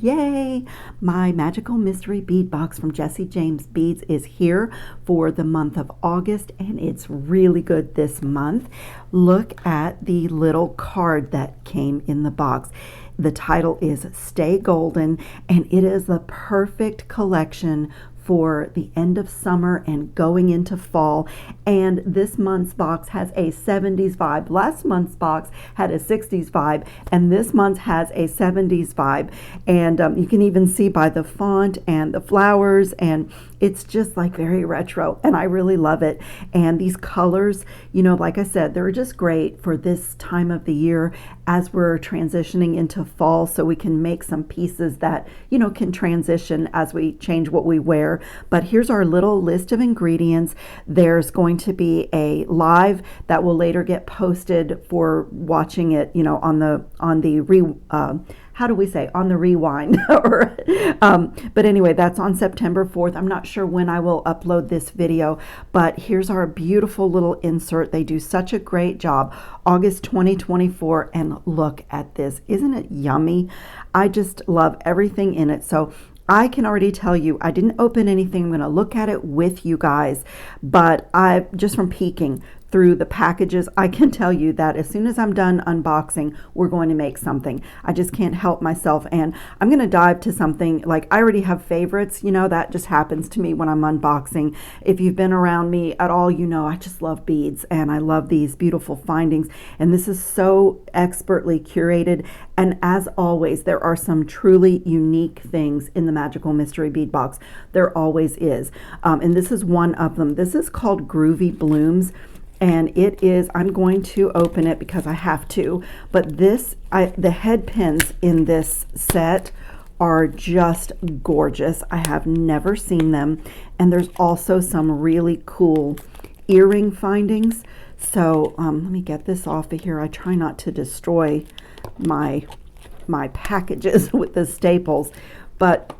Yay! My magical mystery bead box from Jessie James Beads is here for the month of August, and it's really good this month. Look at the little card that came in the box. The title is Stay Golden, and it is the perfect collection for the end of summer and going into fall. And this month's box has a 70s vibe. Last month's box had a 60s vibe, and this month has a 70s vibe. And you can even see by the font and the flowers, and it's just like very retro, and I really love it. And these colors, you know, like I said, they're just great for this time of the year as we're transitioning into fall, so we can make some pieces that, you know, can transition as we change what we wear. But here's our little list of ingredients. There's going to be a live that will later get posted for watching it, you know, on the rewind. But anyway, that's on September 4th. I'm not sure when I will upload this video, but here's our beautiful little insert. They do such a great job. August 2024, and look at this. Isn't it yummy? I just love everything in it. So I can already tell you, I didn't open anything. I'm going to look at it with you guys, but I just from peeking through the packages, I can tell you that as soon as I'm done unboxing, we're going to make something. I just can't help myself, and I'm going to dive to something like I already have favorites. You know, that just happens to me when I'm unboxing. If you've been around me at all, you know I just love beads, and I love these beautiful findings, and this is so expertly curated. And as always, there are some truly unique things in the Magical Mystery Bead Box. There always is, and this is one of them. This is called Groovy Blooms. And it is, I'm going to open it because I have to, but the head pins in this set are just gorgeous. I have never seen them. And there's also some really cool earring findings. So let me get this off of here. I try not to destroy my packages with the staples, but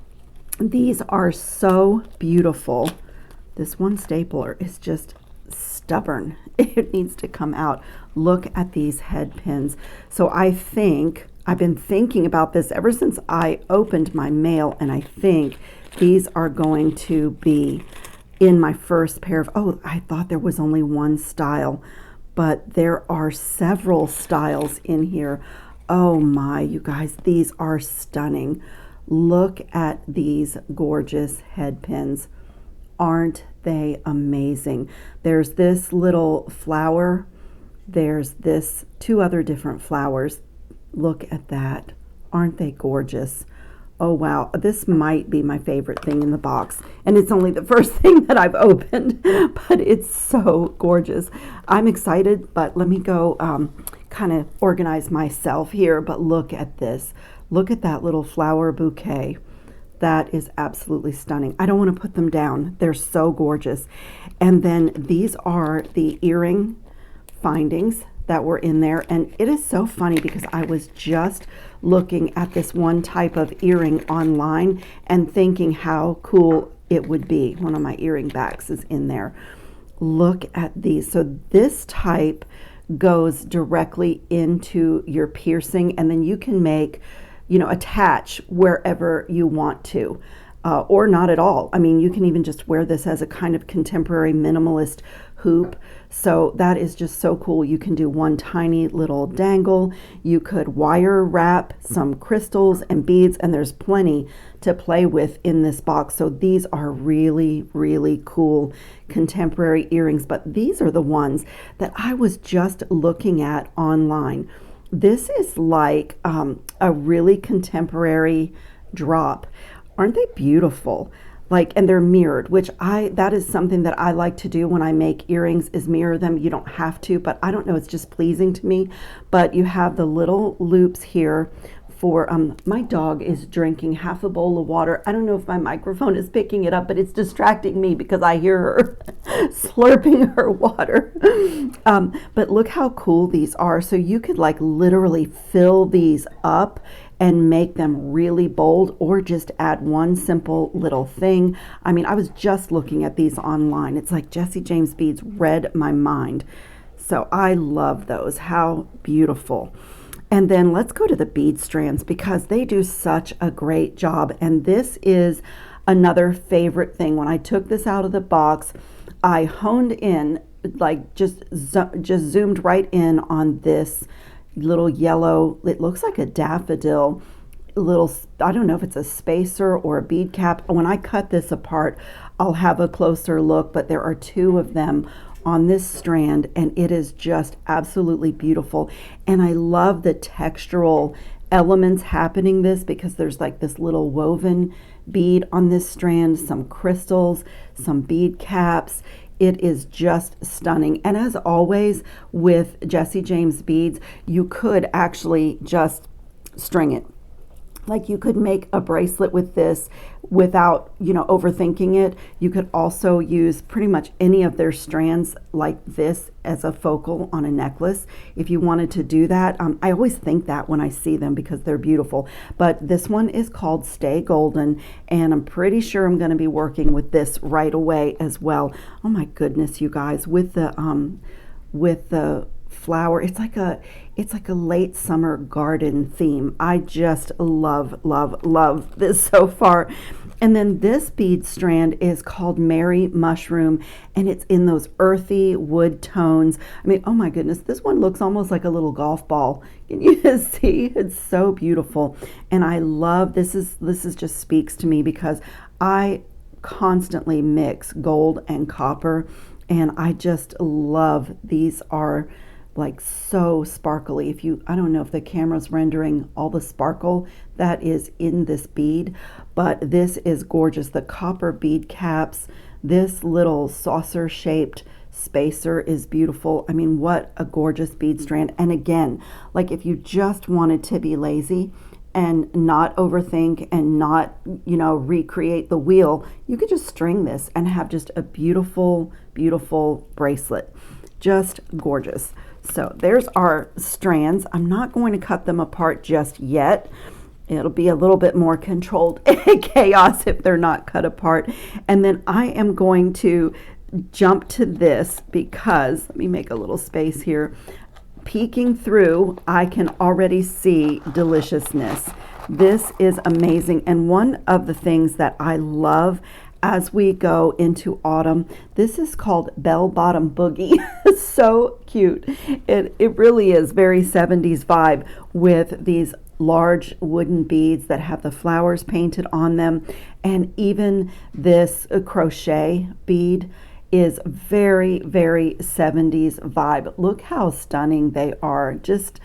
these are so beautiful. This one stapler is just stubborn. It needs to come out. Look at these head pins. So I think I've been thinking about this ever since I opened my mail, and I think these are going to be in my first pair of, oh, I thought there was only one style, but there are several styles in here. Oh my, you guys, these are stunning. Look at these gorgeous head pins. Aren't they amazing? There's this little flower. There's this two other different flowers. Look at that. Aren't they gorgeous? Oh wow, this might be my favorite thing in the box, and it's only the first thing that I've opened, but it's so gorgeous. I'm excited, but let me go kind of organize myself here. But look at this. Look at that little flower bouquet. That is absolutely stunning. I don't want to put them down. They're so gorgeous. And then these are the earring findings that were in there. And it is so funny because I was just looking at this one type of earring online and thinking how cool it would be. One of my earring backs is in there. Look at these. So this type goes directly into your piercing, and then you can make, you know, attach wherever you want to, or not at all. I mean, you can even just wear this as a kind of contemporary minimalist hoop. So that is just so cool. You can do one tiny little dangle. You could wire wrap some crystals and beads, and there's plenty to play with in this box. So these are really, really cool contemporary earrings, but these are the ones that I was just looking at online. This is like a really contemporary drop. Aren't they beautiful? Like, and they're mirrored, which that is something that I like to do when I make earrings, is mirror them. You don't have to, but I don't know, it's just pleasing to me. But you have the little loops here for, my dog is drinking half a bowl of water. I don't know if my microphone is picking it up, but it's distracting me because I hear her slurping her water. But look how cool these are. So you could like literally fill these up and make them really bold, or just add one simple little thing. I mean, I was just looking at these online. It's like Jessie James Beads read my mind. So I love those. How beautiful. And then let's go to the bead strands because they do such a great job. And this is another favorite thing. When I took this out of the box, I honed in, like just zoomed right in on this little yellow, it looks like a daffodil, little, I don't know if it's a spacer or a bead cap. When I cut this apart, I'll have a closer look, but there are two of them on this strand, and it is just absolutely beautiful. And I love the textural elements happening this because there's like this little woven bead on this strand, some crystals, some bead caps. It is just stunning. And as always with Jessie James beads, you could actually just string it. Like you could make a bracelet with this without, overthinking it. You could also use pretty much any of their strands like this as a focal on a necklace if you wanted to do that. I always think that when I see them because they're beautiful. But this one is called Stay Golden, and I'm pretty sure I'm going to be working with this right away as well. Oh my goodness, you guys, with the flower, it's like a late summer garden theme. I just love this so far. And then this bead strand is called Mary Mushroom, and it's in those earthy wood tones. I mean, oh my goodness, this one looks almost like a little golf ball. Can you see? It's so beautiful. And I love this is just speaks to me because I constantly mix gold and copper, and I just love these. Are like so sparkly. I don't know if the camera's rendering all the sparkle that is in this bead, but this is gorgeous. The copper bead caps, this little saucer shaped spacer is beautiful. I mean, what a gorgeous bead strand. And again, like if you just wanted to be lazy and not overthink and not, recreate the wheel, you could just string this and have just a beautiful, beautiful bracelet. Just gorgeous. So there's our strands. I'm not going to cut them apart just yet. It'll be a little bit more controlled chaos if they're not cut apart. And then I am going to jump to this because, let me make a little space here. Peeking through, I can already see deliciousness. This is amazing. And one of the things that I love as we go into autumn, this is called Bell Bottom Boogie. So cute. It really is very 70s vibe with these large wooden beads that have the flowers painted on them. And even this crochet bead is very, very 70s vibe. Look how stunning they are. Just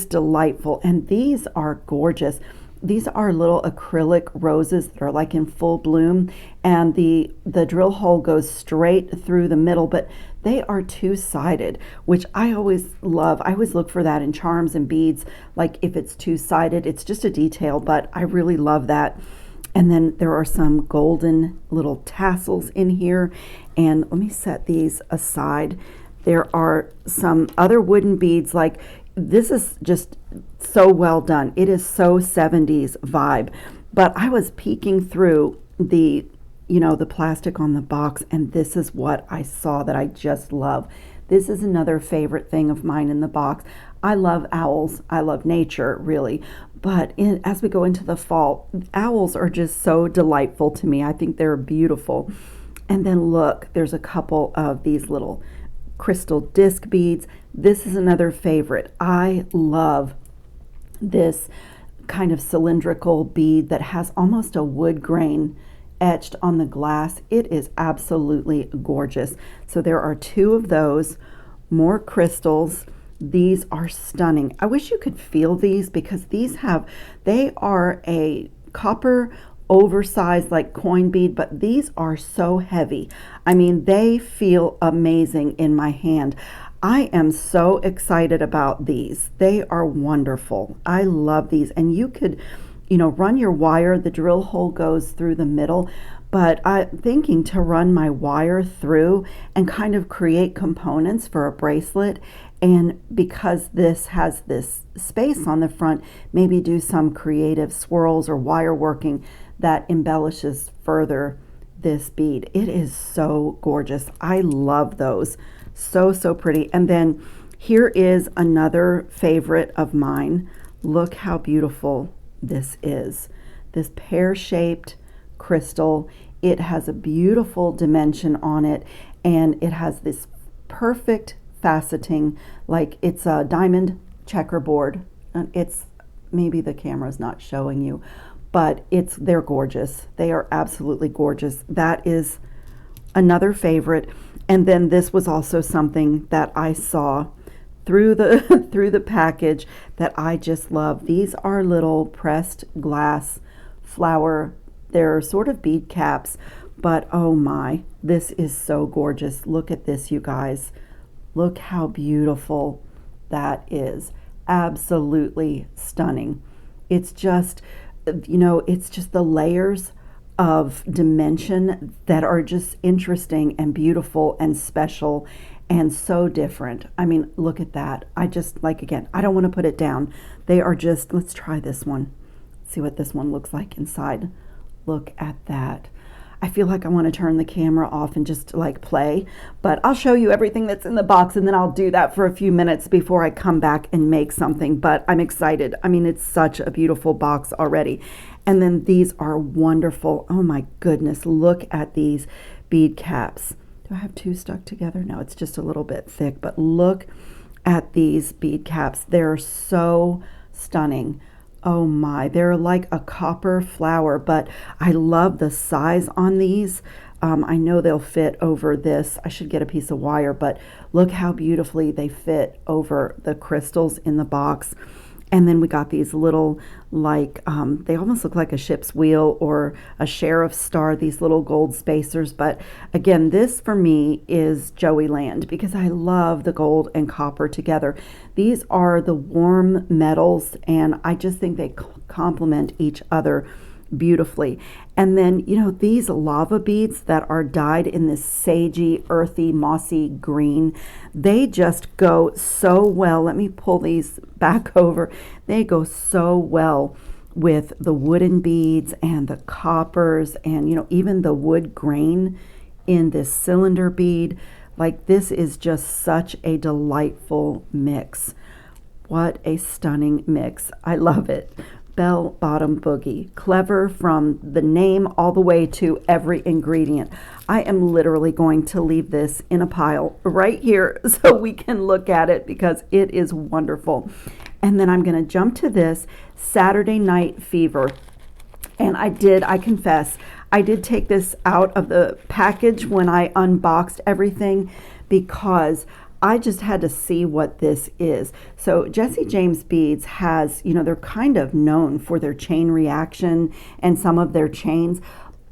delightful. And these are gorgeous. These are little acrylic roses that are like in full bloom, and the drill hole goes straight through the middle, but they are two-sided, which I always love. I always look for that in charms and beads, like if it's two-sided. It's just a detail, but I really love that. And then there are some golden little tassels in here, and let me set these aside. There are some other wooden beads, like this is just so well done. It is so 70s vibe. But I was peeking through the plastic on the box, and this is what I saw that I just love. This is another favorite thing of mine in the box. I love owls. I love nature, really. But as we go into the fall, owls are just so delightful to me. I think they're beautiful. And then look, there's a couple of these little crystal disc beads. This is another favorite. I love this kind of cylindrical bead that has almost a wood grain etched on the glass. It is absolutely gorgeous. So there are two of those, more crystals. These are stunning. I wish you could feel these because they are a copper oversized like coin bead, but these are so heavy. I mean, they feel amazing in my hand. I am so excited about these. They are wonderful. I love these. And you could, run your wire. The drill hole goes through the middle, but I'm thinking to run my wire through and kind of create components for a bracelet. And because this has this space on the front, maybe do some creative swirls or wire working that embellishes further this bead. It is so gorgeous. I love those. So pretty. And then Here is another favorite of mine. Look how beautiful this is. This pear-shaped crystal. It has a beautiful dimension on it, and it has this perfect faceting, like it's a diamond checkerboard. It's, maybe the camera's not showing you, but they're gorgeous. They are absolutely gorgeous. That is another favorite. And then this was also something that I saw through the through the package that I just love. These are little pressed glass flower. They're sort of bead caps, but oh my, this is so gorgeous. Look at this, you guys. Look how beautiful that is. Absolutely stunning. It's just, it's just the layers of dimension that are just interesting and beautiful and special and so different. I mean, look at that. I just, like, again, I don't want to put it down. They are just, let's try this one. See what this one looks like inside. Look at that. I feel like I want to turn the camera off and just like play, but I'll show you everything that's in the box, and then I'll do that for a few minutes before I come back and make something. But I'm excited. I mean, it's such a beautiful box already. And then these are wonderful. Oh my goodness, look at these bead caps. Do I have two stuck together? No, it's just a little bit thick, but look at these bead caps. They're so stunning. Oh my, they're like a copper flower, but I love the size on these. I know they'll fit over this. I should get a piece of wire, but look how beautifully they fit over the crystals in the box. And then we got these little, like, they almost look like a ship's wheel or a sheriff's star, these little gold spacers. But again, this for me is Joey land because I love the gold and copper together. These are the warm metals, and I just think they complement each other beautifully. And then, these lava beads that are dyed in this sagey, earthy, mossy green, they just go so well. Let me pull these back over. They go so well with the wooden beads and the coppers and, even the wood grain in this cylinder bead. Like, this is just such a delightful mix. What a stunning mix. I love it. Bell Bottom Boogie. Clever from the name all the way to every ingredient. I am literally going to leave this in a pile right here so we can look at it because it is wonderful. And then I'm going to jump to this Saturday Night Fever. And I confess, I did take this out of the package when I unboxed everything because I just had to see what this is. So Jesse James Beads has, they're kind of known for their chain reaction and some of their chains.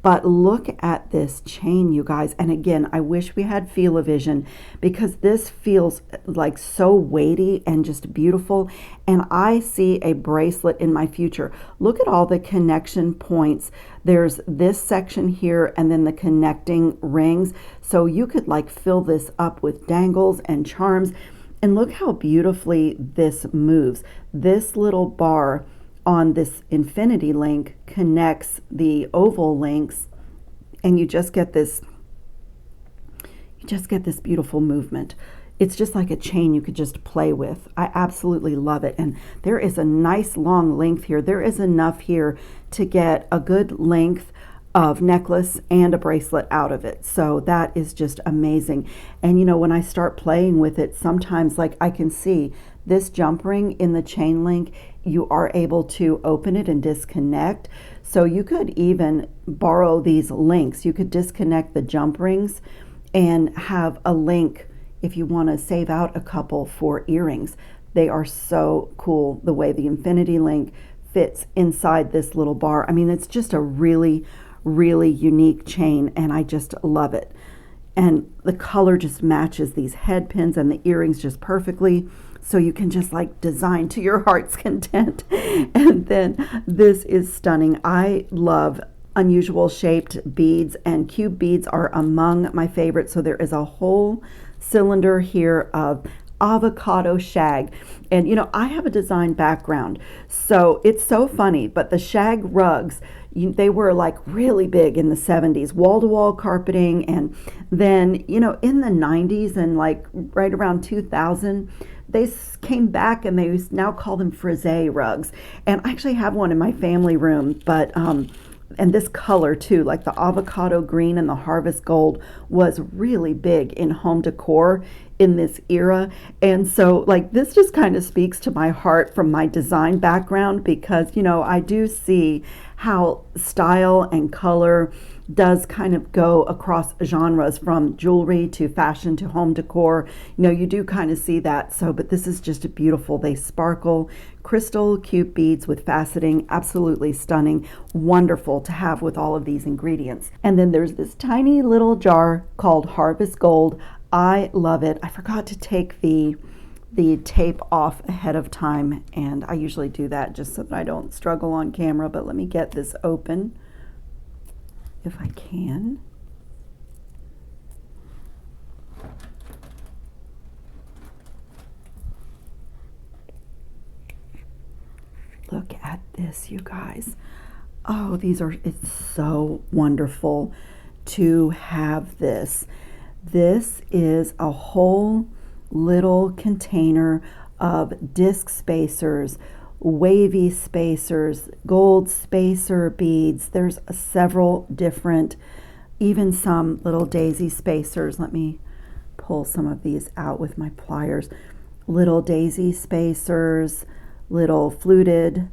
But look at this chain, you guys. And again, I wish we had Feel-O-Vision because this feels like so weighty and just beautiful. And I see a bracelet in my future. Look at all the connection points. There's this section here and then the connecting rings. So you could like fill this up with dangles and charms. And look how beautifully this moves. This little bar on this infinity link connects the oval links, and you just get this beautiful movement. It's just like a chain you could just play with. I absolutely love it. And there is a nice long length here. There is enough here to get a good length of necklace and a bracelet out of it. So that is just amazing. And when I start playing with it, sometimes like I can see this jump ring in the chain link, you are able to open it and disconnect. So you could even borrow these links. You could disconnect the jump rings and have a link if you want to save out a couple for earrings. They are so cool the way the infinity link fits inside this little bar. I mean, it's just a really, really unique chain, and I just love it. And the color just matches these head pins and the earrings just perfectly. So you can just like design to your heart's content. And then this is stunning. I love unusual shaped beads, and cube beads are among my favorites. So there is a whole cylinder here of avocado shag. And I have a design background, so it's so funny, but the shag rugs, they were like really big in the 70s, wall-to-wall carpeting. And then in the 90s and like right around 2000, came back and they now call them frisee rugs. And I actually have one in my family room, but and this color too, like the avocado green and the harvest gold, was really big in home decor in this era. And so like this just kind of speaks to my heart from my design background, because I do see how style and color does kind of go across genres, from jewelry to fashion to home decor. You do kind of see that. So, but this is just beautiful. They sparkle, crystal cute beads with faceting, absolutely stunning, wonderful to have with all of these ingredients. And then there's this tiny little jar called Harvest Gold. I love it. I forgot to take the tape off ahead of time, and I usually do that just so that I don't struggle on camera, but let me get this open if I can. Look at this, you guys. Oh, it's so wonderful to have this. This is a whole little container of disc spacers, wavy spacers, gold spacer beads. There's several different, even some little daisy spacers. Let me pull some of these out with my pliers. Little daisy spacers, little fluted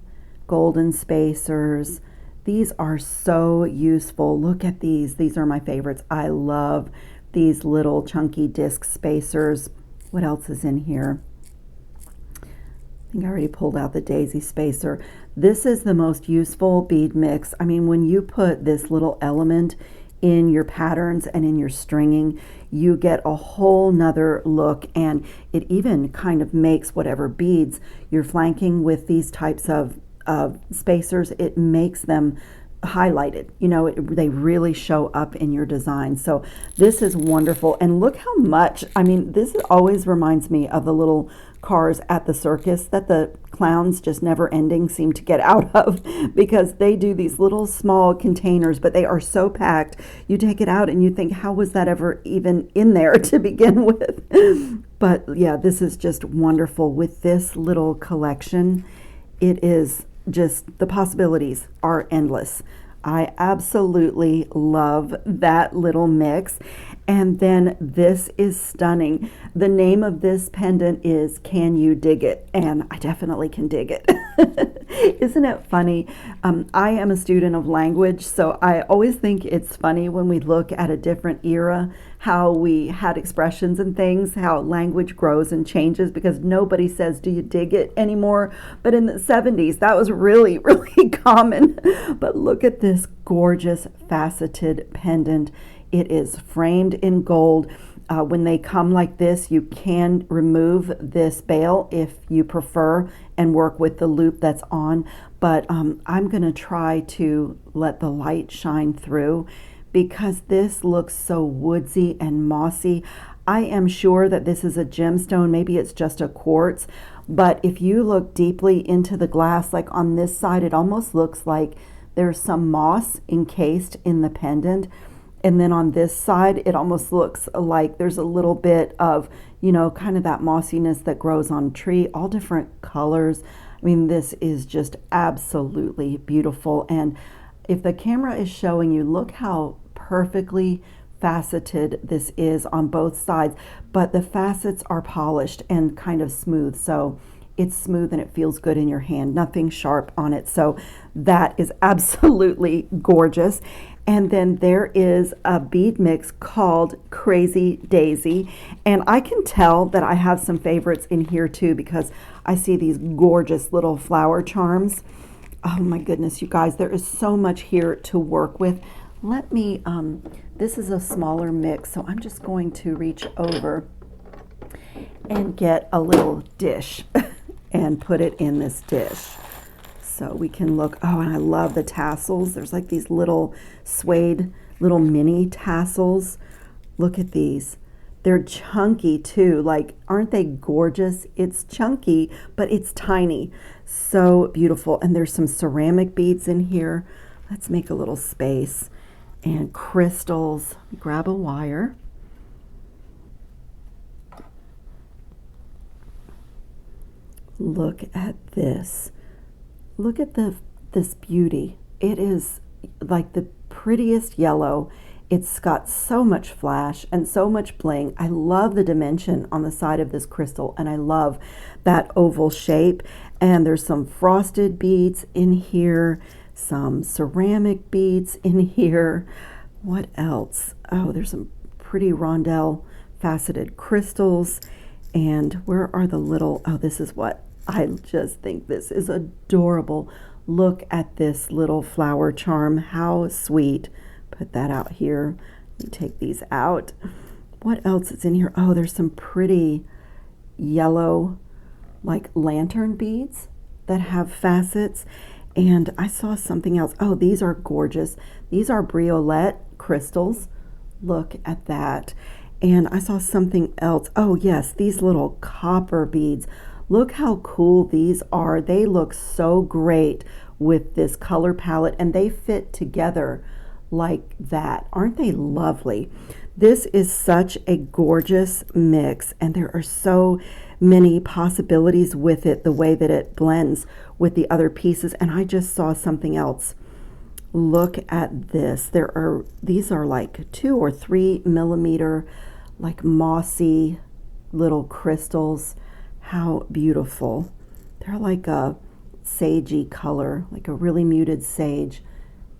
golden spacers. These are so useful. Look at these. These are my favorites. I love these little chunky disc spacers. What else is in here? I think I already pulled out the daisy spacer. This is the most useful bead mix. I mean, when you put this little element in your patterns and in your stringing, you get a whole nother look, and it even kind of makes whatever beads you're flanking with these types of spacers, it makes them highlighted. They really show up in your design. So this is wonderful. And look how much, I mean, this always reminds me of the little cars at the circus that the clowns just never ending seem to get out of, because they do these little small containers, but they are so packed. You take it out and you think, how was that ever even in there to begin with? But yeah, this is just wonderful with this little collection. It is just, the possibilities are endless. I absolutely love that little mix. And then this is stunning. The name of this pendant is Can You Dig It? And I definitely can dig it. Isn't it funny? I am a student of language, so I always think it's funny when we look at a different era, how we had expressions and things, how language grows and changes, because nobody says, do you dig it anymore? But in the 70s, that was really, really common. But look at this gorgeous faceted pendant. It is framed in gold. When they come like this, you can remove this bail if you prefer and work with the loop that's on. But I'm going to try to let the light shine through, because this looks so woodsy and mossy. I am sure that this is a gemstone. Maybe it's just a quartz. But if you look deeply into the glass, like on this side, it almost looks like there's some moss encased in the pendant. And then on this side, it almost looks like there's a little bit of, kind of that mossiness that grows on a tree, all different colors. I mean, this is just absolutely beautiful. And if the camera is showing you, look how perfectly faceted this is on both sides, but the facets are polished and kind of smooth. So it's smooth and it feels good in your hand, nothing sharp on it. So that is absolutely gorgeous. And then there is a bead mix called Crazy Daisy. And I can tell that I have some favorites in here too, because I see these gorgeous little flower charms. Oh my goodness, you guys, there is so much here to work with. Let me, this is a smaller mix, so I'm just going to reach over and get a little dish and put it in this dish. So we can look, oh, and I love the tassels. There's like these little suede, little mini tassels. Look at these. They're chunky too. Like, aren't they gorgeous? It's chunky, but it's tiny. So beautiful. And there's some ceramic beads in here. Let's make a little space. And crystals. Grab a wire. Look at this. Look at this beauty. It is like the prettiest yellow. It's got so much flash and so much bling. I love the dimension on the side of this crystal, and I love that oval shape. And there's some frosted beads in here, some ceramic beads in here. What else? Oh, there's some pretty rondelle faceted crystals. And where are the little, oh, this is what I just think this is adorable. Look at this little flower charm. How sweet. Put that out here. Let me take these out. What else is in here? Oh, there's some pretty yellow, like lantern beads that have facets. And I saw something else. Oh, these are gorgeous. These are briolette crystals. Look at that. And I saw something else. Oh, yes, these little copper beads. Look how cool these are. They look so great with this color palette, and they fit together like that. Aren't they lovely? This is such a gorgeous mix, and there are so many possibilities with it, the way that it blends with the other pieces. And I just saw something else. Look at this. These are like 2 or 3 millimeter, like mossy little crystals. How beautiful. They're like a sagey color, like a really muted sage.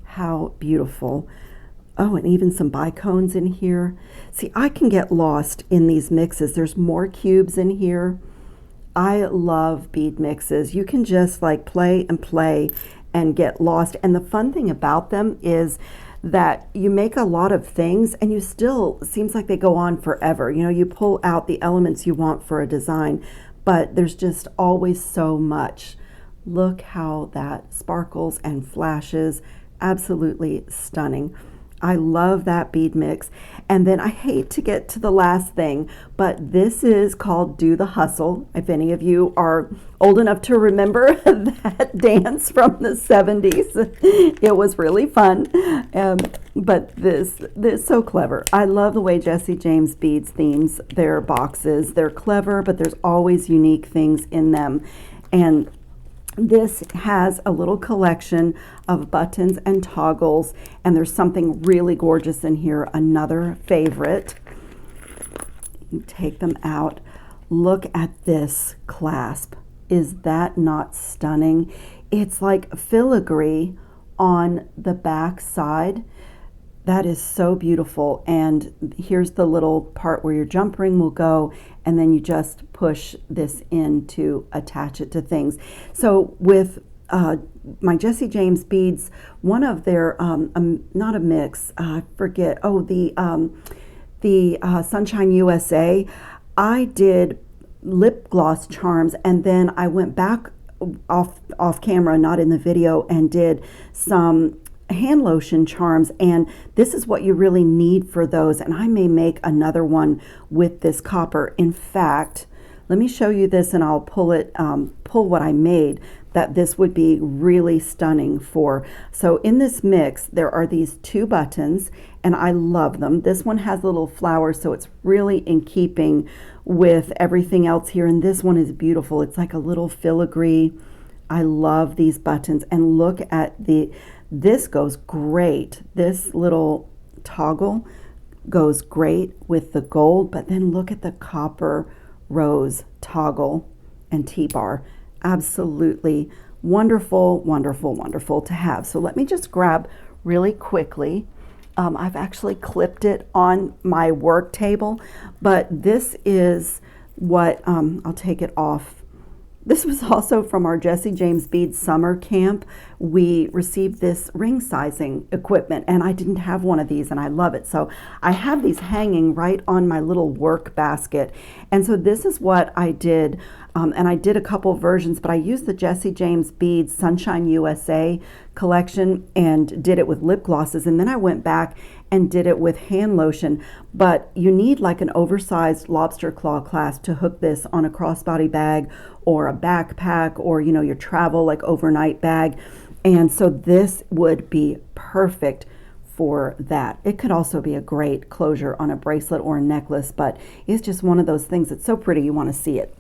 How beautiful. Oh, and even some bicones in here. See, I can get lost in these mixes. There's more cubes in here. I love bead mixes. You can just like play and play and get lost. And the fun thing about them is that you make a lot of things and you still, seems like they go on forever. You know, you pull out the elements you want for a design, but there's just always so much. Look how that sparkles and flashes. Absolutely stunning. I love that bead mix. And then I hate to get to the last thing, but this is called Do the Hustle. If any of you are old enough to remember that dance from the 70s, it was really fun. But this is so clever. I love the way Jessie James Beads themes their boxes. They're clever, but there's always unique things in them. And this has a little collection of buttons and toggles, and there's something really gorgeous in here, another favorite. You take them out. Look at this clasp. Is that not stunning? It's like filigree on the back side. That is so beautiful. And here's the little part where your jump ring will go, and then you just push this in to attach it to things. So with my Jessie James beads, one of their, not a mix, I forget, oh, the Sunshine USA, I did lip gloss charms, and then I went back off camera, not in the video, and did some hand lotion charms, and this is what you really need for those. And I may make another one with this copper. In fact, let me show you this, and I'll pull what I made that this would be really stunning for. So in this mix, there are these 2 buttons, and I love them. This one has a little flower, so it's really in keeping with everything else here. And this one is beautiful. It's like a little filigree. I love these buttons. And look at this goes great. This little toggle goes great with the gold, but then look at the copper rose toggle and T-bar. Absolutely wonderful, wonderful, wonderful to have. So let me just grab really quickly. I've actually clipped it on my work table, but this is what, I'll take it off. This was also from our Jessie James Beads summer camp. We received this ring sizing equipment, and I didn't have one of these, and I love it. So I have these hanging right on my little work basket. And so this is what I did. And I did a couple versions, but I used the Jessie James Beads Sunshine USA collection and did it with lip glosses. And then I went back and did it with hand lotion. But you need like an oversized lobster claw clasp to hook this on a crossbody bag or a backpack, or, you know, your travel like overnight bag. And so this would be perfect for that. It could also be a great closure on a bracelet or a necklace, but it's just one of those things that's so pretty you want to see it.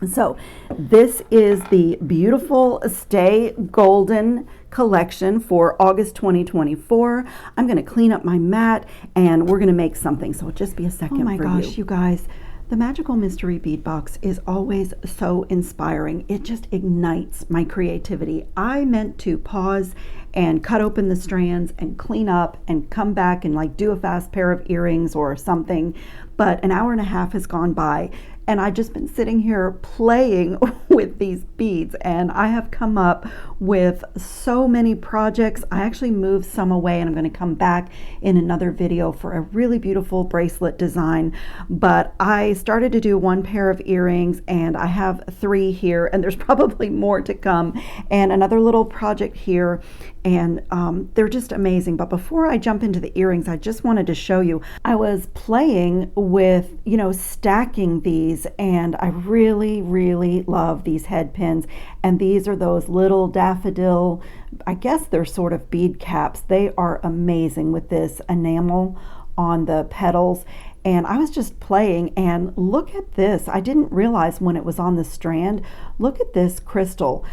So this is the beautiful Stay Golden collection for August 2024. I'm going to clean up my mat and we're going to make something. So just be a second. Oh my gosh, you guys. The Magical Mystery Bead Box is always so inspiring. It just ignites my creativity. I meant to pause and cut open the strands and clean up and come back and like do a fast pair of earrings or something. But an hour and a half has gone by and I've just been sitting here playing with these beads, and I have come up with so many projects. I actually moved some away and I'm going to come back in another video for a really beautiful bracelet design. But I started to do one pair of earrings and I have 3 here, and there's probably more to come, and another little project here, and they're just amazing. But before I jump into the earrings, I just wanted to show you, I was playing with, you know, stacking these, and I really love these head pins. And these are those little daffodil, I guess they're sort of bead caps. They are amazing with this enamel on the petals. And I was just playing, and look at this. I didn't realize when it was on the strand. Look at this crystal.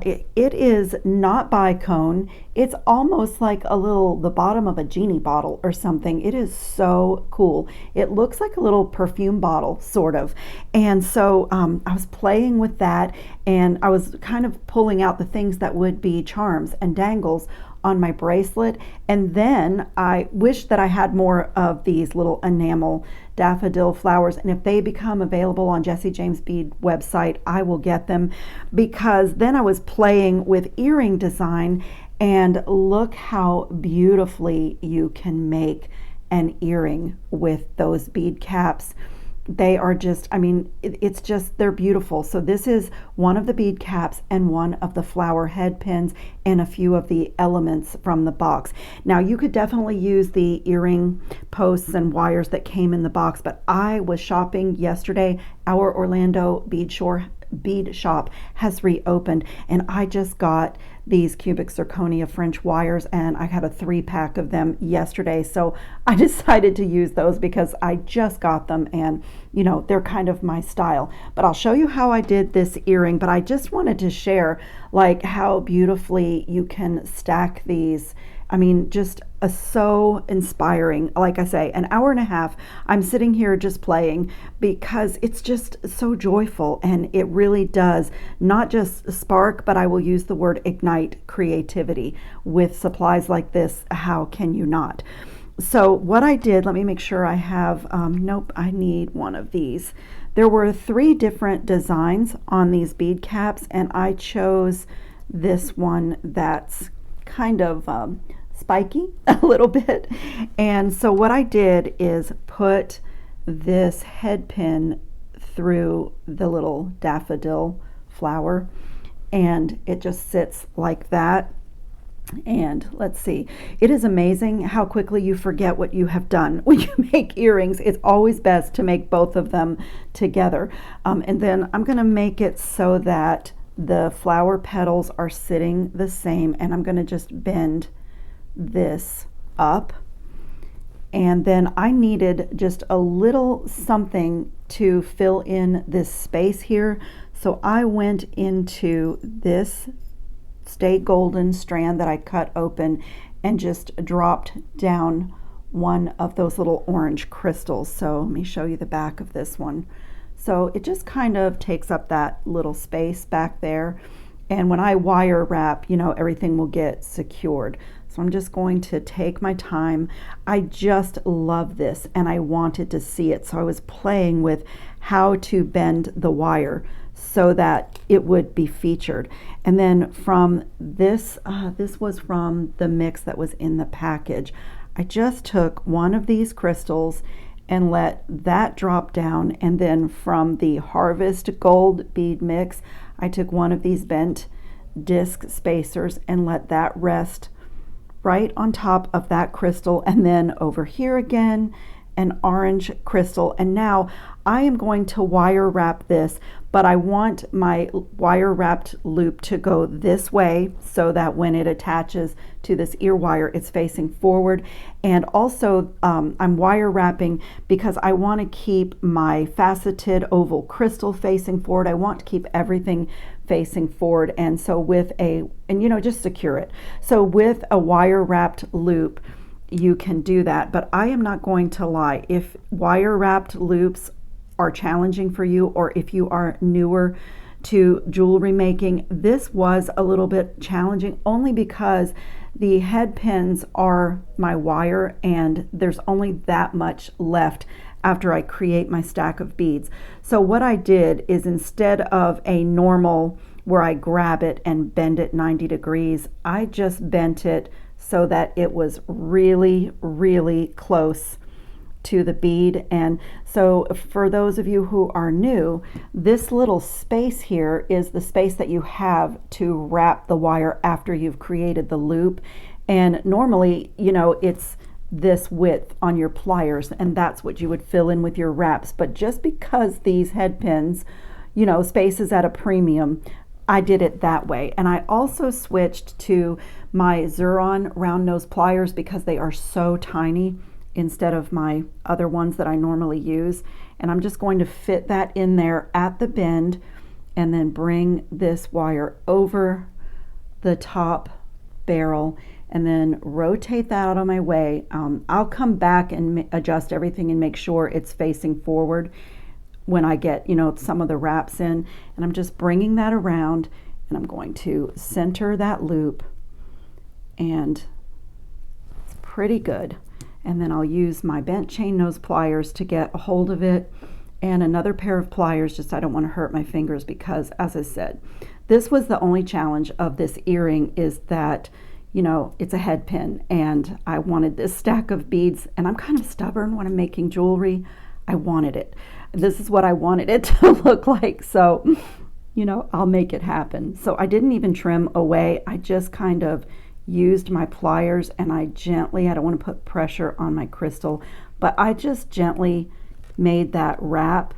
It is not bicone. It's almost like the bottom of a genie bottle or something. It is so cool. It looks like a little perfume bottle, sort of. And so I was playing with that, and I was kind of pulling out the things that would be charms and dangles on my bracelet. And then I wish that I had more of these little enamel daffodil flowers, and if they become available on Jessie James Bead website, I will get them, because then I was playing with earring design, and look how beautifully you can make an earring with those bead caps. They are just, I mean, it's just, they're beautiful. So this is one of the bead caps and one of the flower head pins and a few of the elements from the box. Now you could definitely use the earring posts and wires that came in the box, but I was shopping yesterday. Our Orlando bead shop has reopened, and I just got these cubic zirconia French wires, and I had a 3-pack of them yesterday. So I decided to use those because I just got them, and you know, they're kind of my style. But I'll show you how I did this earring, but I just wanted to share like how beautifully you can stack these. I mean, just so inspiring. Like I say, an hour and a half, I'm sitting here just playing because it's just so joyful, and it really does not just spark, but I will use the word ignite creativity with supplies like this. How can you not? So what I did, let me make sure I have, nope, I need one of these. There were 3 different designs on these bead caps, and I chose this one that's kind of spiky a little bit. And so what I did is put this head pin through the little daffodil flower, and it just sits like that. And let's see, it is amazing how quickly you forget what you have done when you make earrings. It's always best to make both of them together. And then I'm going to make it so that the flower petals are sitting the same, and I'm going to just bend this up. And then I needed just a little something to fill in this space here, so I went into this Stay Golden strand that I cut open and just dropped down one of those little orange crystals. So let me show you the back of this one. So it just kind of takes up that little space back there, and when I wire wrap, you know, everything will get secured. So I'm just going to take my time. I just love this, and I wanted to see it, so I was playing with how to bend the wire so that it would be featured. And then from this, this was from the mix that was in the package. I just took one of these crystals and let that drop down, and then from the Harvest Gold bead mix, I took one of these bent disc spacers and let that rest right on top of that crystal, and then over here again, an orange crystal. And now I am going to wire wrap this, but I want my wire wrapped loop to go this way so that when it attaches to this ear wire, it's facing forward. And also I'm wire wrapping because I want to keep my faceted oval crystal facing forward. I want to keep everything facing forward. And so with just secure it. So with a wire wrapped loop, you can do that. But I am not going to lie. If wire wrapped loops are challenging for you, or if you are newer to jewelry making, this was a little bit challenging only because the head pins are my wire and there's only that much left after I create my stack of beads. So what I did is, instead of a normal where I grab it and bend it 90 degrees, I just bent it so that it was really, really close to the bead. And so for those of you who are new, this little space here is the space that you have to wrap the wire after you've created the loop. And normally, it's this width on your pliers, and that's what you would fill in with your wraps. But just because these head pins, space is at a premium, I did it that way. And I also switched to my Xuron round nose pliers because they are so tiny instead of my other ones that I normally use. And I'm just going to fit that in there at the bend and then bring this wire over the top barrel and then rotate that out of my way. I'll come back and adjust everything and make sure it's facing forward when I get, some of the wraps in. And I'm just bringing that around, and I'm going to center that loop, and it's pretty good. And then I'll use my bent chain nose pliers to get a hold of it, and another pair of pliers, just I don't want to hurt my fingers, because as I said, this was the only challenge of this earring, is that it's a head pin, and I wanted this stack of beads, and I'm kind of stubborn when I'm making jewelry. I wanted it. This is what I wanted it to look like, so I'll make it happen. So I didn't even trim away. I just kind of used my pliers, and I don't want to put pressure on my crystal, but I just gently made that wrap,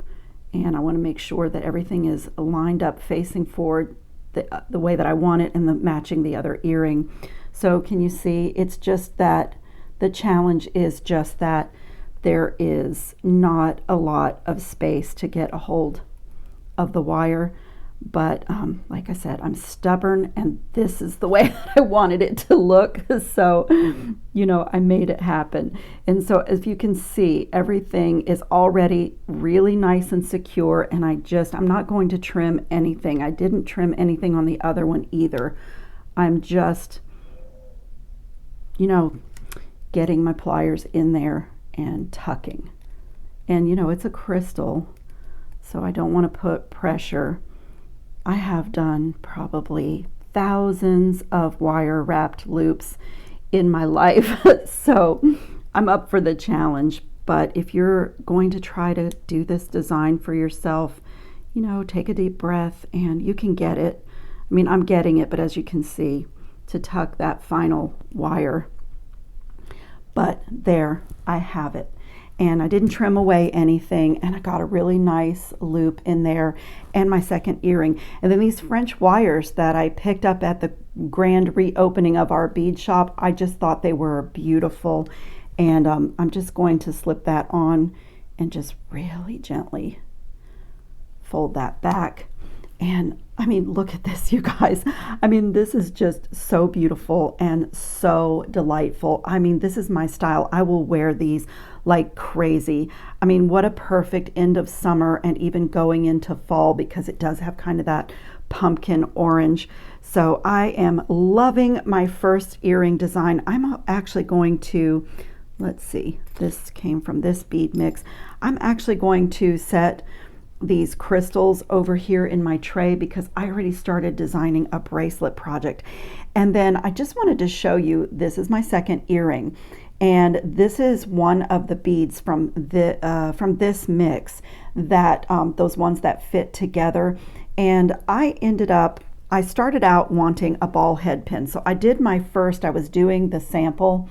and I want to make sure that everything is lined up facing forward the way that I want it, and matching the other earring. So can you see, it's just that the challenge is just that there is not a lot of space to get a hold of the wire. But like I said, I'm stubborn, and this is the way that I wanted it to look. So, I made it happen. And so as you can see, everything is already really nice and secure. And I'm not going to trim anything. I didn't trim anything on the other one either. I'm just, getting my pliers in there and tucking. And, it's a crystal, so I don't want to put pressure. I have done probably thousands of wire wrapped loops in my life, so I'm up for the challenge. But if you're going to try to do this design for yourself, take a deep breath and you can get it. I mean, I'm getting it, but as you can see, to tuck that final wire. But there, I have it. And I didn't trim away anything, and I got a really nice loop in there, and my second earring. And then these French wires that I picked up at the grand reopening of our bead shop, I just thought they were beautiful. And I'm just going to slip that on and just really gently fold that back. And I mean, look at this, you guys. I mean, this is just so beautiful and so delightful. I mean, this is my style. I will wear these like crazy. I mean, what a perfect end of summer and even going into fall, because it does have kind of that pumpkin orange. So I am loving my first earring design. I'm actually going to, let's see, this came from this bead mix. I'm actually going to set these crystals over here in my tray because I already started designing a bracelet project. And then I just wanted to show you, this is my second earring, and this is one of the beads from this mix, that those ones that fit together. And I started out wanting a ball head pin. So I did my first, I was doing the sample,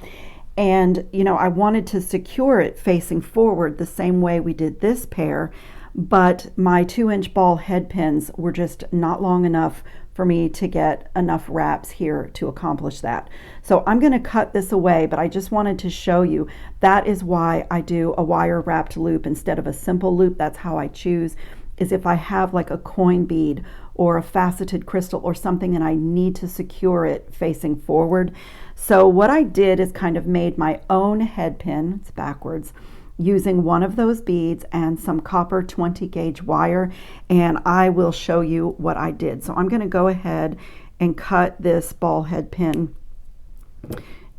And, you know, I wanted to secure it facing forward the same way we did this pair, but my 2-inch ball head pins were just not long enough for me to get enough wraps here to accomplish that. So I'm going to cut this away, but I just wanted to show you that is why I do a wire wrapped loop instead of a simple loop. That's how I choose, is if I have like a coin bead or a faceted crystal or something and I need to secure it facing forward. So what I did is kind of made my own head pin, it's backwards, using one of those beads and some copper 20 gauge wire, and I will show you what I did. So I'm going to go ahead and cut this ball head pin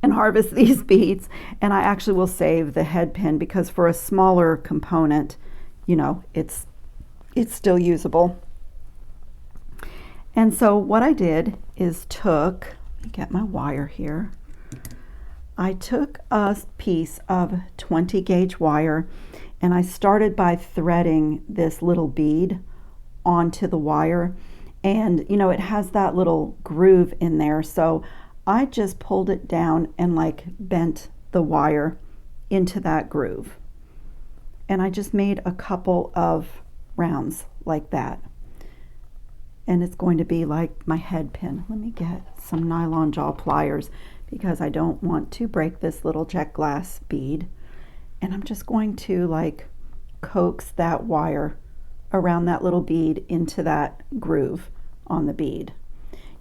and harvest these beads, and I actually will save the head pin because for a smaller component, you know, it's still usable. And so what I did is let me get my wire here. I took a piece of 20 gauge wire and I started by threading this little bead onto the wire, and you know, it has that little groove in there, so I just pulled it down and like bent the wire into that groove, and I just made a couple of rounds like that, and it's going to be like my head pin. Let me get some nylon jaw pliers because I don't want to break this little jet glass bead, and I'm just going to like coax that wire around that little bead into that groove on the bead.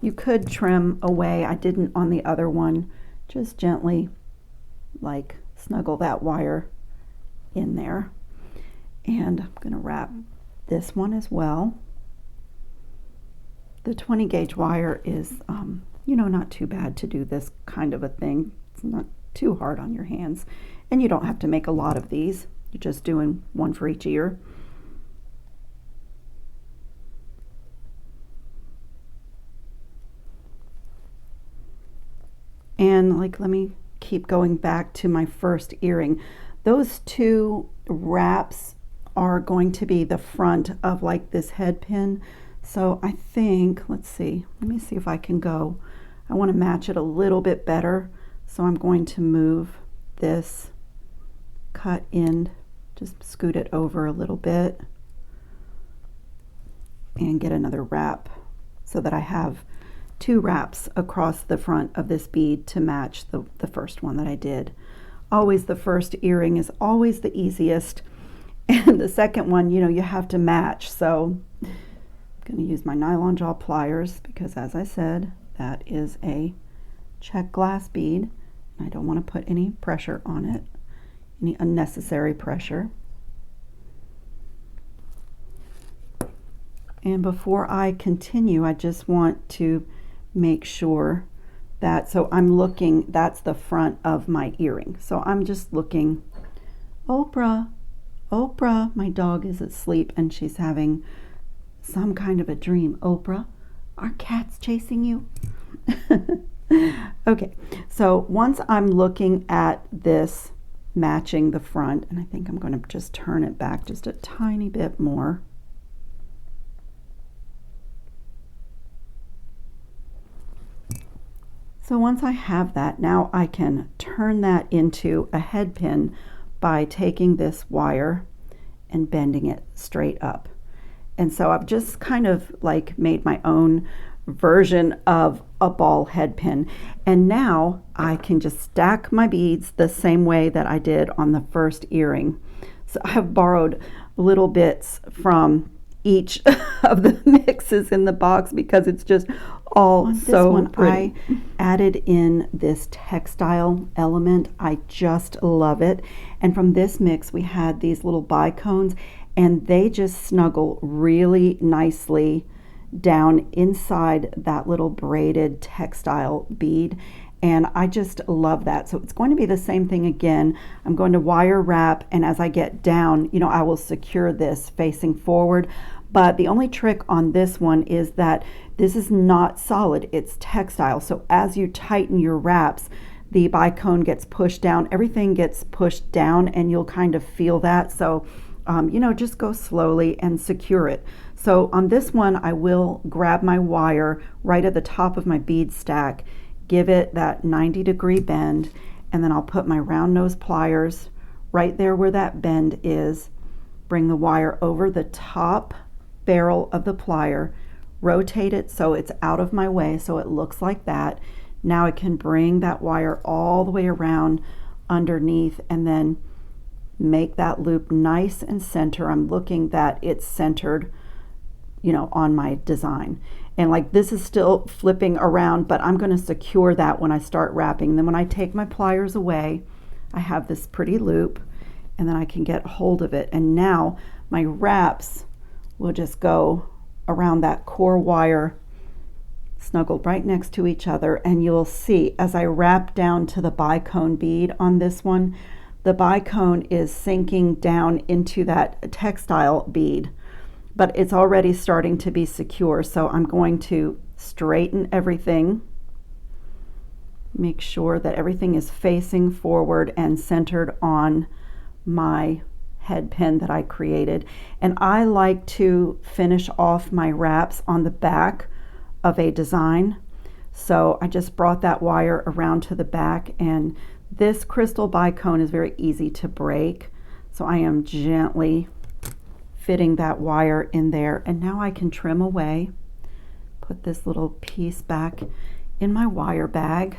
You could trim away, I didn't on the other one, just gently like snuggle that wire in there. And I'm going to wrap this one as well. The 20 gauge wire is you know, not too bad to do this kind of a thing. It's not too hard on your hands, and you don't have to make a lot of these. You're just doing one for each ear. And like, let me keep going back to my first earring. Those two wraps are going to be the front of like this head pin. So I think, let's see, let me see if I can go. I want to match it a little bit better. So I'm going to move this cut end, just scoot it over a little bit and get another wrap so that I have two wraps across the front of this bead to match the first one that I did. Always the first earring is always the easiest, and the second one, you know, you have to match. So I'm going to use my nylon jaw pliers because, as I said, that is a check glass bead. I don't want to put any pressure on it, any unnecessary pressure. And before I continue, I just want to make sure that, so I'm looking, that's the front of my earring. So I'm just looking, Oprah, Oprah, my dog is asleep and she's having some kind of a dream. Oprah, are cats chasing you? Okay, so once I'm looking at this matching the front, and I think I'm going to just turn it back just a tiny bit more. So once I have that, now I can turn that into a head pin by taking this wire and bending it straight up. And so I've just kind of like made my own version of a ball head pin. And now I can just stack my beads the same way that I did on the first earring. So I have borrowed little bits from each of the mixes in the box because it's just all so pretty. I added in this textile element. I just love it. And from this mix we had these little bicones, and they just snuggle really nicely down inside that little braided textile bead, and I just love that. So it's going to be the same thing again. I'm going to wire wrap, and as I get down, you know, I will secure this facing forward. But the only trick on this one is that this is not solid, it's textile. So as you tighten your wraps, the bicone gets pushed down, everything gets pushed down, and you'll kind of feel that. So you know, just go slowly and secure it. So on this one, I will grab my wire right at the top of my bead stack, give it that 90-degree bend, and then I'll put my round nose pliers right there where that bend is, bring the wire over the top barrel of the plier, rotate it so it's out of my way so it looks like that. Now I can bring that wire all the way around underneath and then make that loop nice and center. I'm looking that it's centered, you know, on my design. And like this is still flipping around, but I'm going to secure that when I start wrapping. Then when I take my pliers away, I have this pretty loop, and then I can get hold of it. And now my wraps will just go around that core wire, snuggled right next to each other. And you'll see as I wrap down to the bicone bead on this one, the bicone is sinking down into that textile bead, but it's already starting to be secure. So I'm going to straighten everything, make sure that everything is facing forward and centered on my head pin that I created. And I like to finish off my wraps on the back of a design. So I just brought that wire around to the back, and this crystal bicone is very easy to break. So I am gently fitting that wire in there, and now I can trim away, put this little piece back in my wire bag,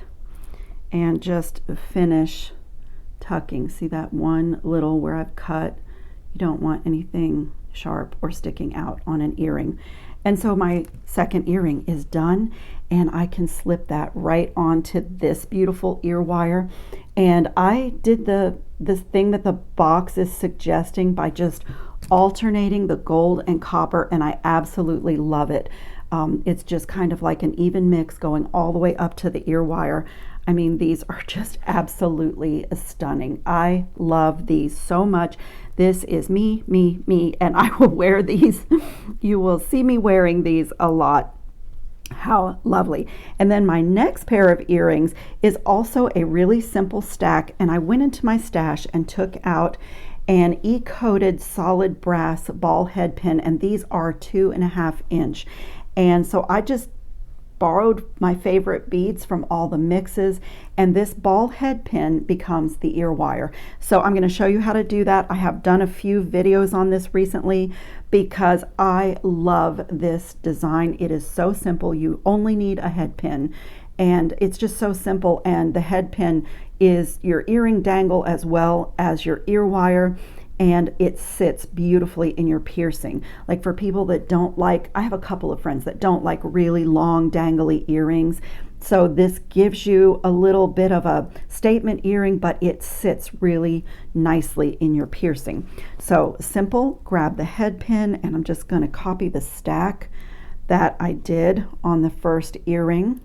and just finish tucking. See that one little where I've cut? You don't want anything sharp or sticking out on an earring. And so my second earring is done, and I can slip that right onto this beautiful ear wire. And I did this thing that the box is suggesting by just alternating the gold and copper, and I absolutely love it. It's just kind of like an even mix going all the way up to the ear wire. I mean, these are just absolutely stunning. I love these so much. This is me, and I will wear these. You will see me wearing these a lot. How lovely. And then my next pair of earrings is also a really simple stack, and I went into my stash and took out an E-coated solid brass ball head pin, and these are 2.5 inch. And so I just borrowed my favorite beads from all the mixes, and this ball head pin becomes the ear wire. So I'm going to show you how to do that. I have done a few videos on this recently because I love this design. It is so simple. You only need a head pin, and it's just so simple. And the head pin is your earring dangle as well as your ear wire, and it sits beautifully in your piercing. Like for people that don't like, I have a couple of friends that don't like really long dangly earrings. So this gives you a little bit of a statement earring, but it sits really nicely in your piercing. So simple, grab the head pin, and I'm just going to copy the stack that I did on the first earring.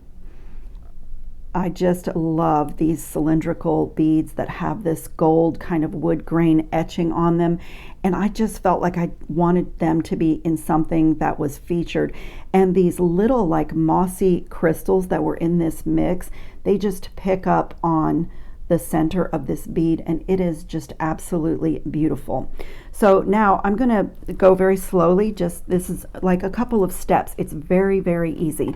I just love these cylindrical beads that have this gold kind of wood grain etching on them, and I just felt like I wanted them to be in something that was featured. And these little like mossy crystals that were in this mix, they just pick up on the center of this bead, and it is just absolutely beautiful. So now I'm going to go very slowly. Just this is like a couple of steps. It's very, very easy.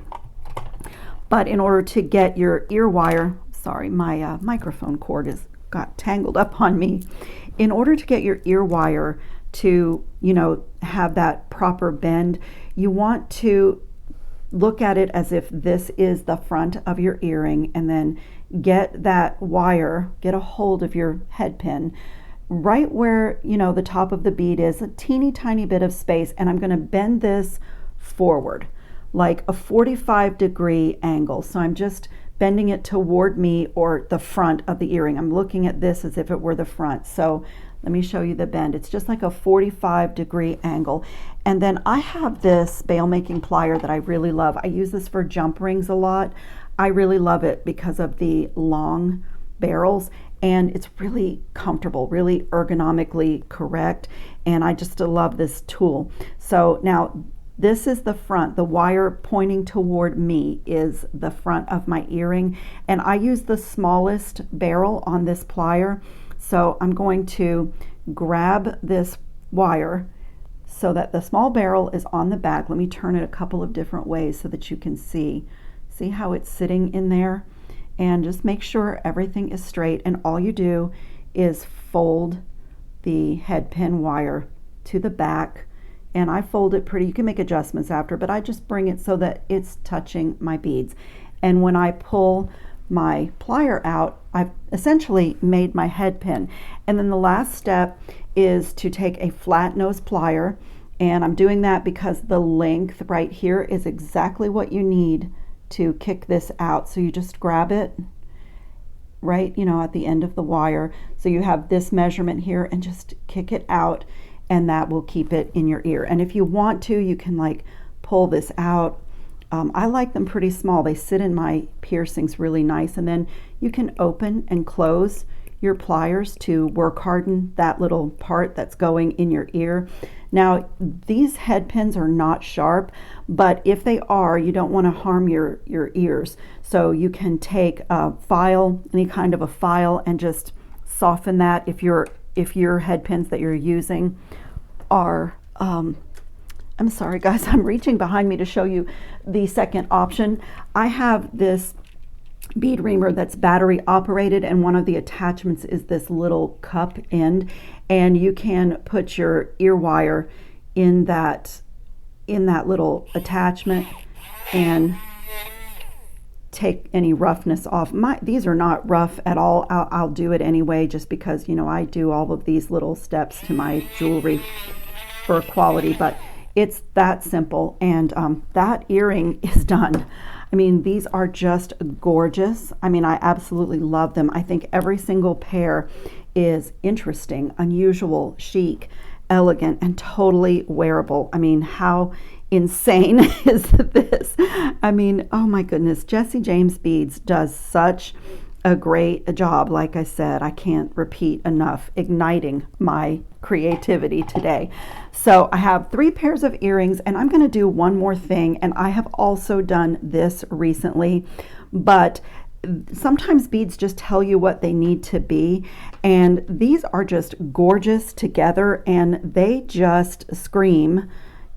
But in order to get your ear wire, sorry, my microphone cord got tangled up on me. In order to get your ear wire to, you know, have that proper bend, you want to look at it as if this is the front of your earring, and then get that wire, get a hold of your head pin right where, you know, the top of the bead is, a teeny tiny bit of space, and I'm going to bend this forward like a 45-degree angle. So I'm just bending it toward me, or the front of the earring. I'm looking at this as if it were the front. So let me show you the bend. It's just like a 45-degree angle. And then I have this bail making plier that I really love. I use this for jump rings a lot. I really love it because of the long barrels, and it's really comfortable, really ergonomically correct. And I just love this tool. So now this is the front. The wire pointing toward me is the front of my earring, and I use the smallest barrel on this plier. So I'm going to grab this wire so that the small barrel is on the back. Let me turn it a couple of different ways so that you can see how it's sitting in there. and just make sure everything is straight, and all you do is fold the head pin wire to the back, and I fold it pretty. You can make adjustments after, but I just bring it so that it's touching my beads. And when I pull my plier out, I've essentially made my head pin. And then the last step is to take a flat nose plier, and I'm doing that because the length right here is exactly what you need to kick this out. So you just grab it right, at the end of the wire. So you have this measurement here, and just kick it out, and that will keep it in your ear. And if you want to, you can like pull this out. I like them pretty small. They sit in my piercings really nice. And then you can open and close your pliers to work harden that little part that's going in your ear. Now, these head pins are not sharp, but if they are, you don't want to harm your ears. So you can take a file, any kind of a file, and just soften that if your head pins that you're using are I'm sorry guys, I'm reaching behind me to show you the second option. I have this bead reamer that's battery operated, and one of the attachments is this little cup end, and you can put your ear wire in that little attachment and take any roughness off. These are not rough at all. I'll do it anyway, just because I do all of these little steps to my jewelry for quality, but it's that simple. And that earring is done. I mean, these are just gorgeous. I mean, I absolutely love them. I think every single pair is interesting, unusual, chic, elegant, and totally wearable. I mean, how insane is this? I mean, oh my goodness, Jessie James Beads does such a great job. Like I said, I can't repeat enough, igniting my creativity today. So I have 3 pairs of earrings, and I'm going to do one more thing, and I have also done this recently, but sometimes beads just tell you what they need to be, and these are just gorgeous together, and they just scream,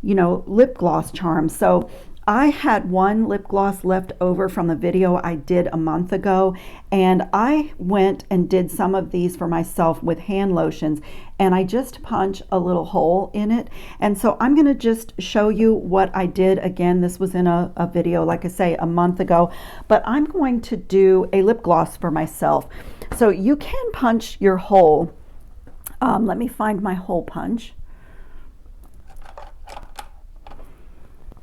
lip gloss charm. So I had one lip gloss left over from the video I did a month ago, and I went and did some of these for myself with hand lotions, and I just punch a little hole in it. And so I'm going to just show you what I did. Again, this was in a video, like I say, a month ago, but I'm going to do a lip gloss for myself. So you can punch your hole. Let me find my hole punch.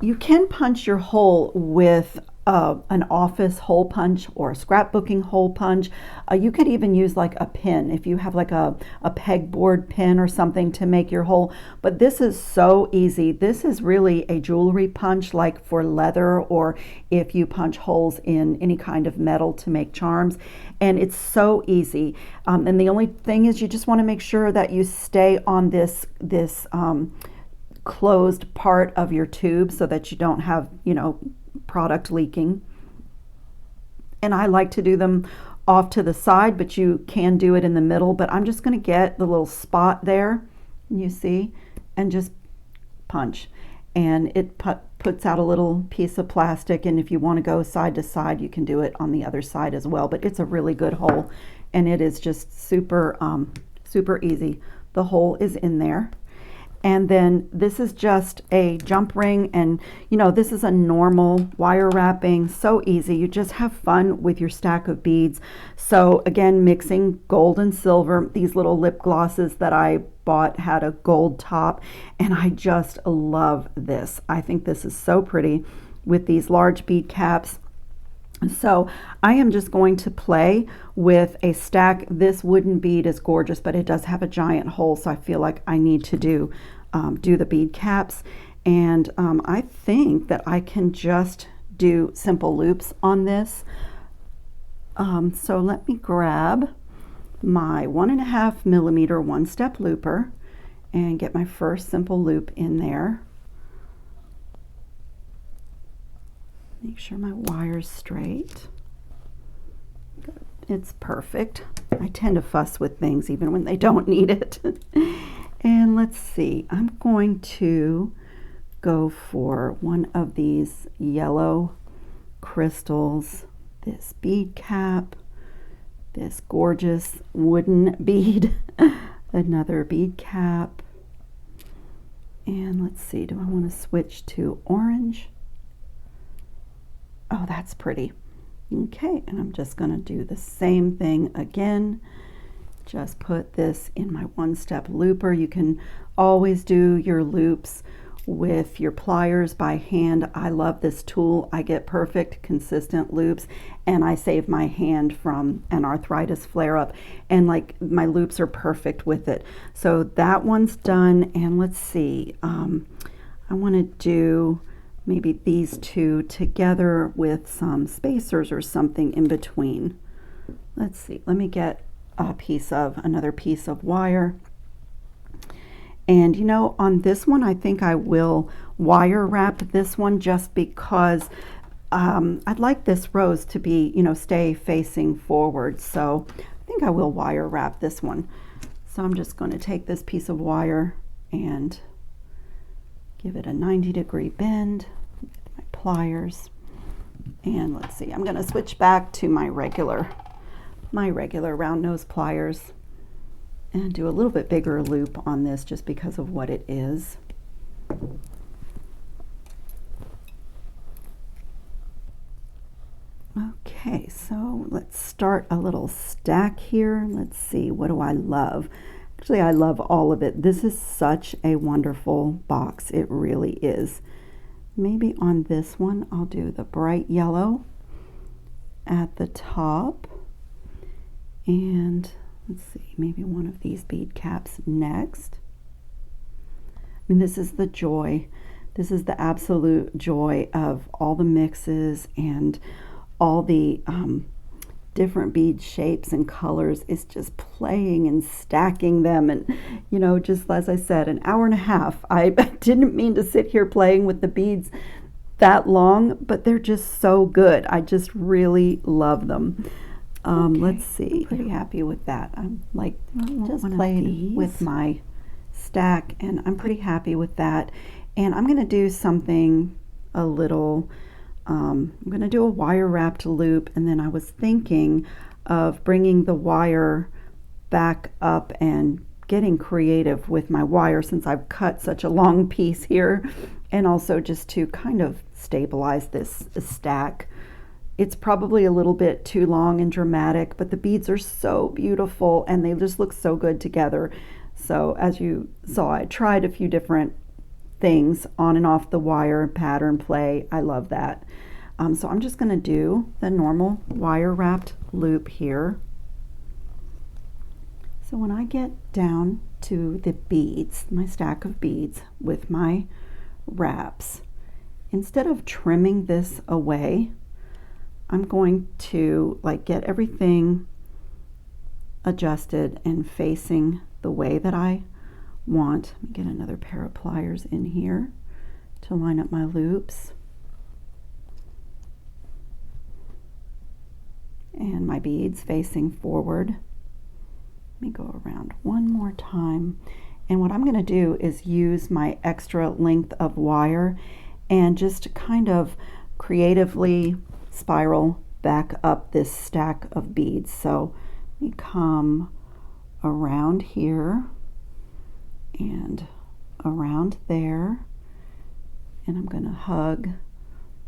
You can punch your hole with an office hole punch or a scrapbooking hole punch. You could even use like a pin if you have like a pegboard pin or something to make your hole. But this is so easy. This is really a jewelry punch, like for leather, or if you punch holes in any kind of metal to make charms. And it's so easy. And the only thing is, you just want to make sure that you stay on this closed part of your tube so that you don't have product leaking. And I like to do them off to the side, but you can do it in the middle. But I'm just going to get the little spot there, you see, and just punch, and it puts out a little piece of plastic. And if you want to go side to side, you can do it on the other side as well. But it's a really good hole, and it is just super easy. The hole is in there. And then this is just a jump ring, and this is a normal wire wrapping. So easy. You just have fun with your stack of beads. So again, mixing gold and silver. These little lip glosses that I bought had a gold top, and I just love this. I think this is so pretty with these large bead caps. So I am just going to play with a stack. This wooden bead is gorgeous, but it does have a giant hole, so I feel like I need to do the bead caps. And I think that I can just do simple loops on this. So let me grab my 1.5 millimeter one-step looper and get my first simple loop in there. Make sure my wire's straight. Good. It's perfect. I tend to fuss with things even when they don't need it. And let's see, I'm going to go for one of these yellow crystals. this bead cap, this gorgeous wooden bead, another bead cap, and let's see, do I want to switch to orange? Oh, that's pretty. Okay, and I'm just going to do the same thing again. Just put this in my one-step looper. You can always do your loops with your pliers by hand. I love this tool. I get perfect, consistent loops, and I save my hand from an arthritis flare-up, and like my loops are perfect with it. So that one's done, and let's see. I want to do maybe these two together with some spacers or something in between. Let's see. Let me get another piece of wire. And you know, on this one, I think I will wire wrap this one just because I'd like this rose to be, you know, stay facing forward. So I think I will wire wrap this one. So I'm just going to take this piece of wire and give it a 90-degree bend with my pliers. And let's see, I'm going to switch back to my regular round nose pliers and do a little bit bigger loop on this just because of what it is. Okay, so let's start a little stack here. Let's see, what do I love? Actually, I love all of it. This is such a wonderful box. It really is. Maybe on this one, I'll do the bright yellow at the top. And let's see, maybe one of these bead caps next. I mean, this is the joy. This is the absolute joy of all the mixes and all the different bead shapes and colors. Is just playing and stacking them, and you know, just as I said, an hour and a half. I didn't mean to sit here playing with the beads that long, but they're just so good. I just really love them. Okay, let's see, I'm pretty happy with that. I'm like just playing with my stack, and I'm pretty happy with that. And I'm going to do something a little I'm going to do a wire wrapped loop, and then I was thinking of bringing the wire back up and getting creative with my wire since I've cut such a long piece here, and also just to kind of stabilize this stack. It's probably a little bit too long and dramatic, but the beads are so beautiful and they just look so good together. So as you saw, I tried a few different things on and off the wire, pattern play. I love that. So I'm just going to do the normal wire wrapped loop here. So when I get down to the beads, my stack of beads with my wraps, instead of trimming this away, I'm going to like get everything adjusted and facing the way that I want. Let me get another pair of pliers in here to line up my loops. And my beads facing forward. Let me go around one more time. And what I'm going to do is use my extra length of wire and just kind of creatively spiral back up this stack of beads. So let me come around here and around there, and I'm going to hug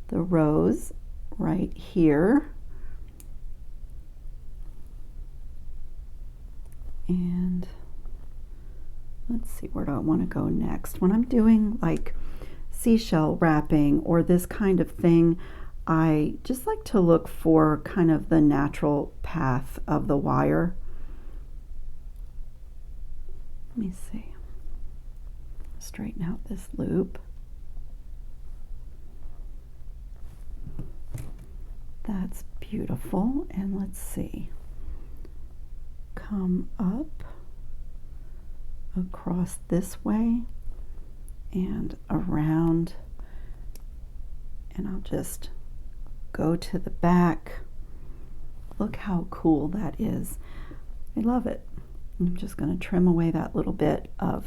the rose right here. And let's see, where do I want to go next? When I'm doing like seashell wrapping or this kind of thing, I just like to look for kind of the natural path of the wire. Let me see. Straighten out this loop. That's beautiful. And let's see. Come up across this way and around, and I'll just go to the back. Look how cool that is. I love it. I'm just going to trim away that little bit of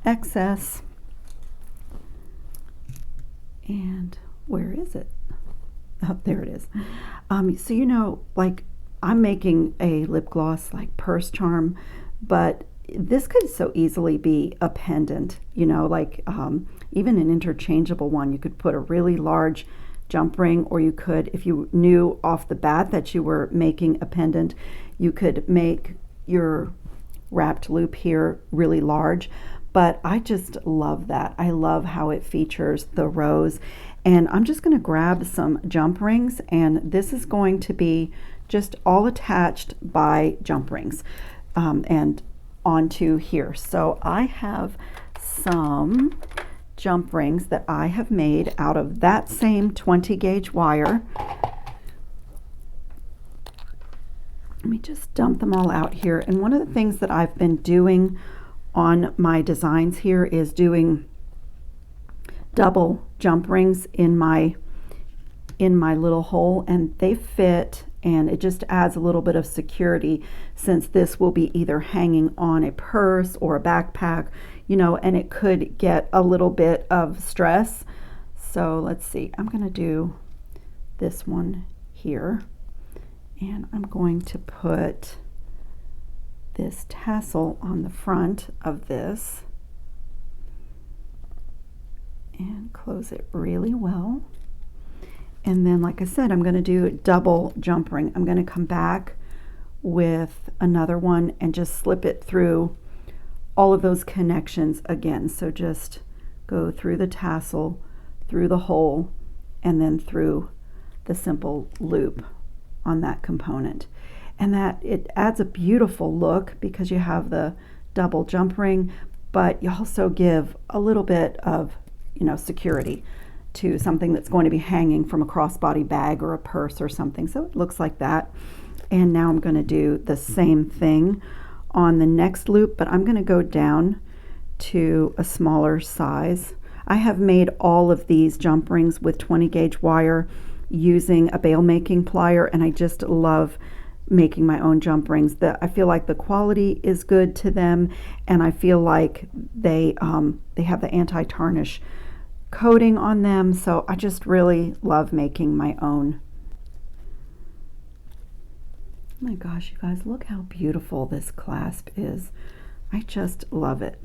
excess. And where is it? Oh, there it is. So you know, like I'm making a lip gloss like purse charm, but this could so easily be a pendant, you know, like even an interchangeable one. You could put a really large jump ring, or you could, if you knew off the bat that you were making a pendant, you could make your wrapped loop here really large. But I just love that. I love how it features the rose. And I'm just going to grab some jump rings, and this is going to be just all attached by jump rings and onto here. So I have some jump rings that I have made out of that same 20 gauge wire. Let me just dump them all out here. And one of the things that I've been doing on my designs here is doing double jump rings in my little hole, and they fit, and it just adds a little bit of security, since this will be either hanging on a purse or a backpack, you know, and it could get a little bit of stress. So let's see, I'm going to do this one here, and I'm going to put this tassel on the front of this and close it really well. And then, like I said, I'm going to do a double jump ring. I'm going to come back with another one and just slip it through all of those connections again. So just go through the tassel, through the hole, and then through the simple loop on that component. And that it adds a beautiful look because you have the double jump ring, but you also give a little bit of, you know, security to something that's going to be hanging from a crossbody bag or a purse or something. So it looks like that. And now I'm going to do the same thing on the next loop, but I'm going to go down to a smaller size. I have made all of these jump rings with 20 gauge wire using a bail making plier, and I just love making my own jump rings. I feel like the quality is good to them, and I feel like they have the anti-tarnish coating on them, so I just really love making my own. Oh my gosh, you guys, look how beautiful this clasp is. I just love it.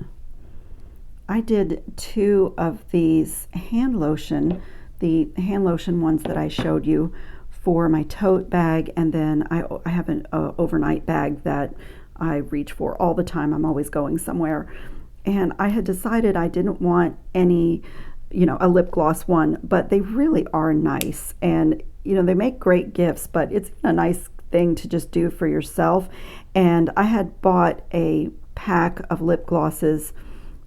I did 2 of these hand lotion, the hand lotion ones that I showed you, for my tote bag, and then I have an overnight bag that I reach for all the time. I'm always going somewhere, and I had decided I didn't want any, you know, a lip gloss one, but they really are nice, and you know, they make great gifts, but it's a nice thing to just do for yourself. And I had bought a pack of lip glosses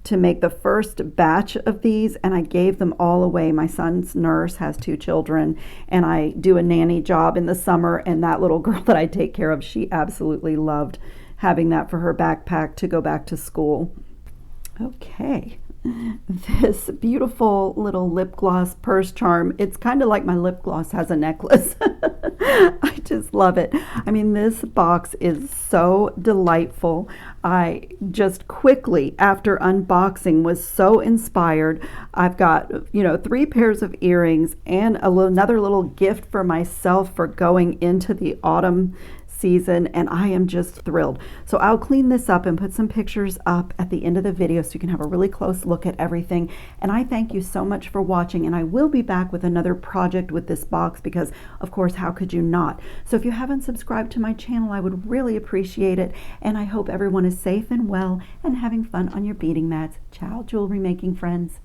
to make the first batch of these, and I gave them all away. My son's nurse has 2 children, and I do a nanny job in the summer, and that little girl that I take care of, she absolutely loved having that for her backpack to go back to school. Okay, this beautiful little lip gloss purse charm, it's kind of like my lip gloss has a necklace. I just love it. I mean, this box is so delightful. I just quickly, after unboxing, was so inspired. I've got, you know, 3 pairs of earrings and another little gift for myself for going into the autumn season, and I am just thrilled. So I'll clean this up and put some pictures up at the end of the video so you can have a really close look at everything. And I thank you so much for watching, and I will be back with another project with this box because, of course, how could you not? So if you haven't subscribed to my channel, I would really appreciate it, and I hope everyone is safe and well and having fun on your beading mats. Ciao, jewelry making friends.